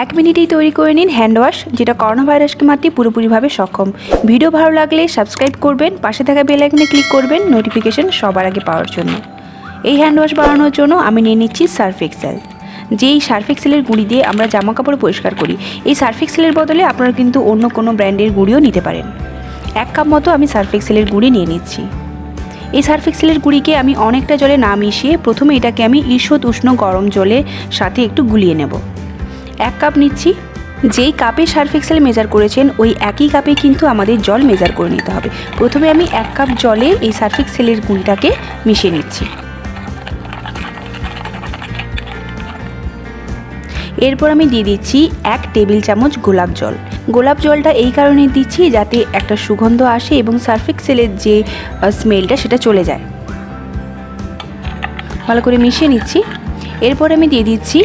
1 মিনিটেই তৈরি করে নিন হ্যান্ড ওয়াশ, যেটা করোনা ভাইরাসকে মারতে পুরোপুরিভাবে সক্ষম। ভিডিও ভালো লাগলে সাবস্ক্রাইব করবেন, পাশে থাকা বেল আইকনে ক্লিক করবেন নোটিফিকেশন সবার আগে পাওয়ার জন্য। এই হ্যান্ড ওয়াশ বানানোর জন্য আমি নিয়ে নিচ্ছি সার্ফ এক্সেল। যেই সার্ফ এক্সেলের গুঁড়ি দিয়ে আমরা জামা কাপড় পরিষ্কার করি, এই সার্ফ এক্সেলের বদলে আপনারা কিন্তু অন্য কোনো ব্র্যান্ডের গুঁড়িও নিতে পারেন। 1 কাপ মতো আমি সার্ফ এক্সেলের গুঁড়ি নিয়ে নিচ্ছি। এই সার্ফ এক্সেলের গুঁড়িকে আমি অনেকটা জলে না মিশিয়ে প্রথমে এটাকে আমি ঈষৎ উষ্ণ গরম জলের সাথে একটু গুলিয়ে নেব। 1 কাপ নিচ্ছি। যেই কাপে সার্ফ এক্সেল মেজার করেছেন ওই একই কাপে কিন্তু আমাদের জল মেজার করে নিতে হবে। প্রথমে আমি 1 কাপ জলে এই সার্ফ এক্সেলের গুঁড়িটাকে মিশিয়ে নিচ্ছি। এরপর আমি দিয়ে দিচ্ছি 1 টেবিল চামচ গোলাপ জল। গোলাপ জলটা এই কারণে দিচ্ছি যাতে একটা সুগন্ধ আসে এবং সার্ফ এক্সেলের যে স্মেলটা সেটা চলে যায়। ভালো করে মিশিয়ে নিচ্ছি। এরপর আমি দিয়ে দিচ্ছি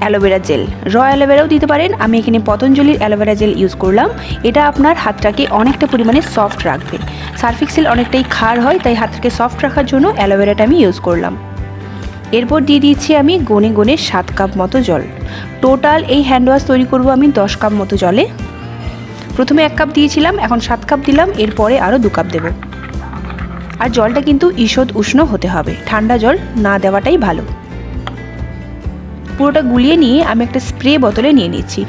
অ্যালোভেরা জেল। অ্যালোভেরাও দিতে পারেন, আমি এখানে পতঞ্জলির অ্যালোভেরা জেল ইউজ করলাম। এটা আপনার হাতটাকে অনেকটা পরিমাণে সফট রাখবে। সার্ফ এক্সেল অনেকটাই খাড় হয়, তাই হাতটাকে সফট রাখার জন্য অ্যালোভেরাটা আমি ইউজ করলাম। এরপর দিয়ে দিচ্ছি আমি গনে গনে 7 কাপ মতো জল। টোটাল এই হ্যান্ড ওয়াশ তৈরি করব আমি 10 কাপ মতো জলে। প্রথমে 1 কাপ দিয়েছিলাম, এখন 7 কাপ দিলাম, এরপরে আরও 2 কাপ দেব। আর জলটা কিন্তু ঈষৎ উষ্ণ হতে হবে, ঠান্ডা জল না দেওয়াটাই ভালো। পুরোটা গুলিয়ে নিয়ে আমি একটা স্প্রে বোতলে নিয়ে নিচ্ছি।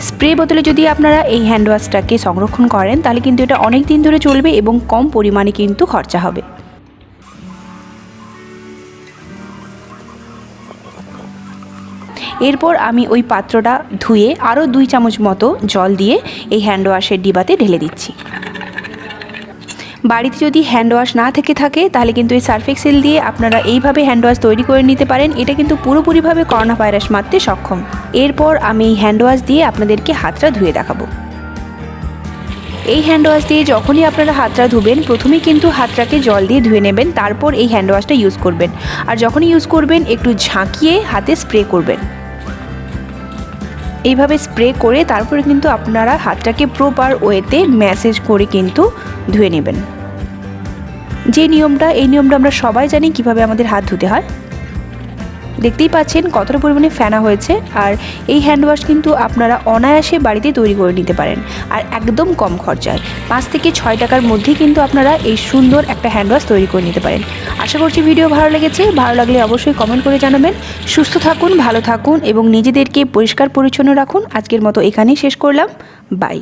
স্প্রে বোতলে যদি আপনারা এই হ্যান্ড ওয়াশটাকে সংরক্ষণ করেন তাহলে কিন্তু এটা অনেক দিন ধরে চলবে এবং কম পরিমাণে কিন্তু খরচা হবে। এরপর আমি ওই পাত্রটা ধুয়ে আরও 2 চামচ মতো জল দিয়ে এই হ্যান্ড ওয়াশের ডিবাতে ঢেলে দিচ্ছি। বাড়িতে যদি হ্যান্ড ওয়াশ না থেকে থাকে তাহলে কিন্তু এই সার্ফ এক্সেল দিয়ে আপনারা এইভাবে হ্যান্ড ওয়াশ তৈরি করে নিতে পারেন। এটা কিন্তু পুরোপুরিভাবে করোনা ভাইরাস মারতে সক্ষম। এরপর আমি এই হ্যান্ড ওয়াশ দিয়ে আপনাদেরকে হাতটা ধুয়ে দেখাবো। এই হ্যান্ড ওয়াশ দিয়ে যখনই আপনারা হাতটা ধুবেন প্রথমেই কিন্তু হাতটাকে জল দিয়ে ধুয়ে নেবেন, তারপর এই হ্যান্ড ওয়াশটা ইউজ করবেন। আর যখনই ইউজ করবেন একটু ঝাঁকিয়ে হাতে স্প্রে করবেন। এইভাবে স্প্রে করে তারপরে কিন্তু আপনারা হাতটাকে প্রপার ওয়েতে ম্যাসেজ করে কিন্তু ধুয়ে নেবেন। এই নিয়মটা আমরা সবাই জানি কিভাবে আমাদের হাত ধুতে হয়। দেখতেই পাচ্ছেন কতটা পরিমাণে ফেনা হয়েছে। আর এই হ্যান্ড ওয়াশ কিন্তু আপনারা অনায়াসে বাড়িতে তৈরি করে নিতে পারেন আর একদম কম খরচায়। 5 থেকে 6 টাকার মধ্যেই কিন্তু আপনারা এই সুন্দর একটা হ্যান্ড ওয়াশ তৈরি করে নিতে পারেন। আশা করছি ভিডিও ভালো লেগেছে। ভালো লাগলে অবশ্যই কমেন্ট করে জানাবেন। সুস্থ থাকুন, ভালো থাকুন এবং নিজেদেরকে পরিষ্কার পরিচ্ছন্ন রাখুন। আজকের মতো এখানেই শেষ করলাম। বাই।